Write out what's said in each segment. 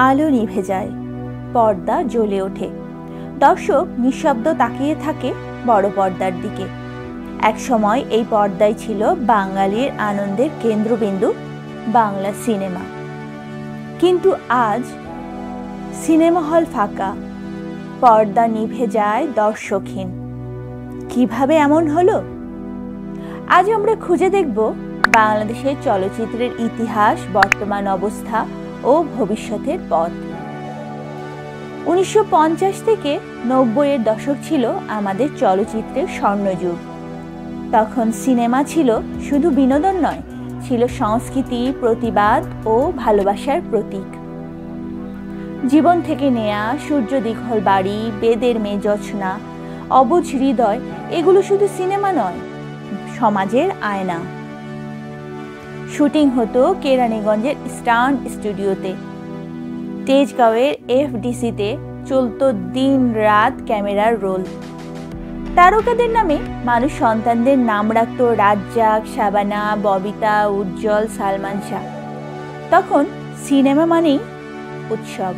আলো নিভে যায়, পর্দা জ্বলে ওঠে। দর্শক নিঃশব্দ তাকিয়ে থাকে বড় পর্দার দিকে। এক সময় এই পর্দাই ছিল বাঙালির আনন্দের কেন্দ্রবিন্দু, বাংলা সিনেমা। কিন্তু আজ সিনেমা হল ফাঁকা, পর্দা নিভে যায় দর্শকহীন। কিভাবে এমন হলো? আজ আমরা খুঁজে দেখব বাংলাদেশের চলচ্চিত্রের ইতিহাস, বর্তমান অবস্থা ও ভবিষ্যতের পথ। 1950 থেকে 90-এর দশক ছিল আমাদের চলচ্চিত্রের স্বর্ণযুগ। তখন সিনেমা ছিল শুধু বিনোদন নয়, ছিল সংস্কৃতি, প্রতিবাদ ও ভালোবাসার প্রতীক। জীবন থেকে নেয়া সূর্য দীঘল বাড়ি, বেদের মেয়ে জোছনা, অবুঝ হৃদয়, এগুলো শুধু সিনেমা নয়, সমাজের আয়না। শুটিং হতো কেরানীগঞ্জের স্টান স্টুডিওতে। তেজগাঁওয়ের FDC-তে চলত দিন রাত ক্যামেরার রোল। তারকাদের নামে মানুষ সন্তানদের নাম রাখত রাজ্জাক, শাবানা, ববিতা, উজ্জ্বল, সালমান শাহ। তখন সিনেমা মানেই উৎসব।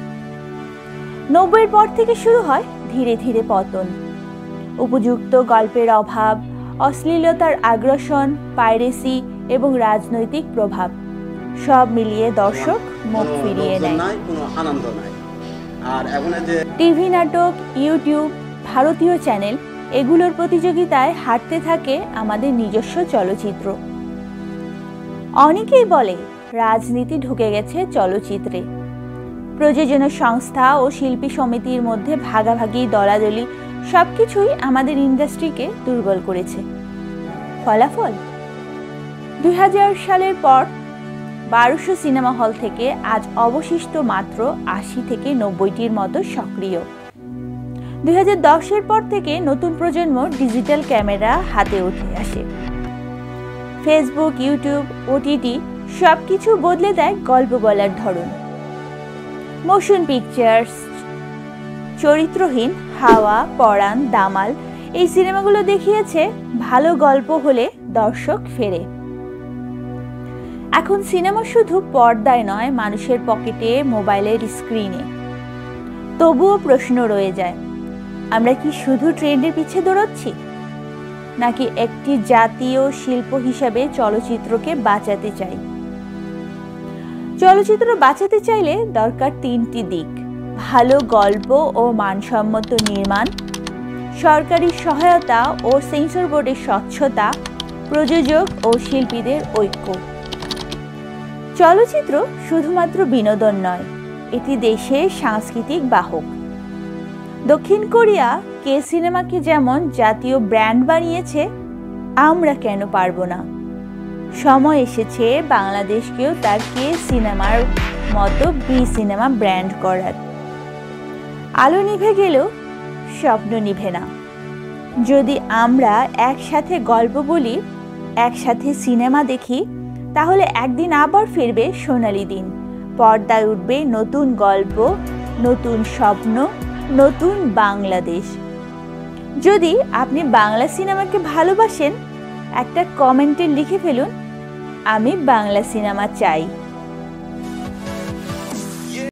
90-এর পর থেকে শুরু হয় ধীরে ধীরে পতন। উপযুক্ত গল্পের অভাব, অশ্লীলতার আগ্রাসন, পাইরেসি এবং রাজনৈতিক প্রভাব, সব মিলিয়ে দর্শক মুখ ফিরিয়ে নেয়। টিভি নাটক, ইউটিউব, ভারতীয় চ্যানেল, এগুলোর প্রতিযোগিতায় হারতে থাকে আমাদের নিজস্ব চলচ্চিত্র। অনেকেই বলে রাজনীতি ঢুকে গেছে চলচ্চিত্রে। প্রযোজনা সংস্থা ও শিল্পী সমিতির মধ্যে ভাগাভাগি, দলাদলি সবকিছুই আমাদের ইন্ডাস্ট্রিকে দুর্বল করেছে। ফলাফল 2000 সালের পর 1200 সিনেমা হল থেকে আজ অবশিষ্ট মাত্র 80 থেকে 90টির মতো সক্রিয়। 2010-এর পর থেকে নতুন প্রজন্ম ডিজিটাল ক্যামেরা হাতে উঠে আসে। ফেসবুক, ইউটিউব, OTT সবকিছু বদলে দেয় গল্প বলার ধরন। মোশন পিকচার্স, চরিত্রহীন হাওয়া, পরাণ, দামাল, এই সিনেমাগুলো দেখিয়েছে ভালো গল্প হলে দর্শক ফেরে। এখন সিনেমা শুধু পর্দায় নয়, মানুষের পকেটে, মোবাইলের স্ক্রিনে। তবুও প্রশ্ন রয়ে যায়, আমরা কি শুধু ট্রেন্ডের পিছে দৌড়াচ্ছি, নাকি একটি জাতীয় শিল্প হিসাবে চলচ্চিত্রকে বাঁচাতে চাই? চলচ্চিত্র বাঁচাতে চাইলে দরকার 3টি দিক: ভালো গল্প ও মানসম্মত নির্মাণ, সরকারি সহায়তা ও সেন্সর বোর্ডের স্বচ্ছতা, প্রযোজক ও শিল্পীদের ঐক্য। চলচ্চিত্র শুধুমাত্র বিনোদন নয়, এটি দেশের সাংস্কৃতিক বাহক। দক্ষিণ কোরিয়া কে সিনেমাকে যেমন জাতীয় ব্র্যান্ড বানিয়েছে, আমরা কেন পারবো না? সময় এসেছে বাংলাদেশকেও তার কে সিনেমার মতো বি সিনেমা ব্র্যান্ড করার। আলো নিভে গেলেও স্বপ্ন নিভে না। যদি আমরা একসাথে গল্প বলি, একসাথে সিনেমা দেখি, তাহলে একদিন আবার ফিরবে সোনালী দিন। পর্দায় উঠবে নতুন গল্প, নতুন স্বপ্ন, নতুন বাংলাদেশ। যদি আপনি বাংলা সিনেমাকে ভালোবাসেন, একটা কমেন্টে লিখে ফেলুন, আমি বাংলা সিনেমা চাই।